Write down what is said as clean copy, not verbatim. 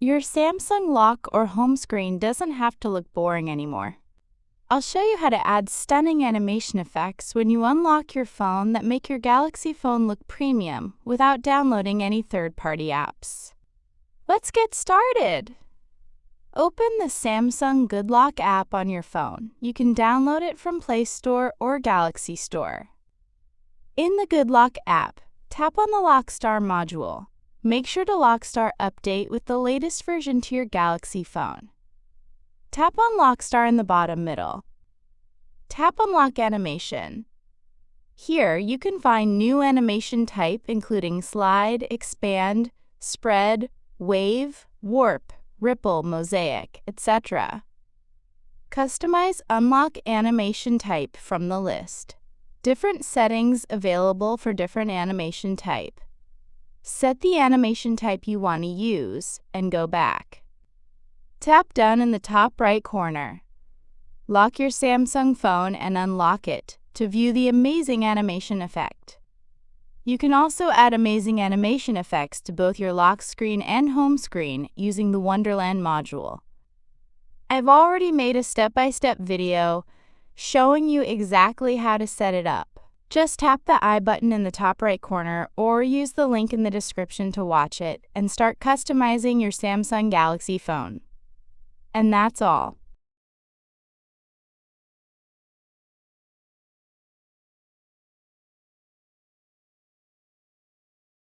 Your Samsung lock or home screen doesn't have to look boring anymore. I'll show you how to add stunning animation effects when you unlock your phone that make your Galaxy phone look premium without downloading any third-party apps. Let's get started! Open the Samsung Good Lock app on your phone. You can download it from Play Store or Galaxy Store. In the Good Lock app, tap on the LockStar module. Make sure to LockStar update with the latest version to your Galaxy phone. Tap on LockStar in the bottom middle. Tap on Lock Animation. Here, you can find new animation type including slide, expand, spread, wave, warp, ripple, mosaic, etc. Customize Unlock Animation Type from the list. Different settings available for different animation type. Set the animation type you want to use and go back. Tap Done in the top right corner. Lock your Samsung phone and unlock it to view the amazing animation effect. You can also add amazing animation effects to both your lock screen and home screen using the Wonderland module. I've already made a step-by-step video showing you exactly how to set it up. Just tap the I button in the top right corner or use the link in the description to watch it and start customizing your Samsung Galaxy phone. And that's all.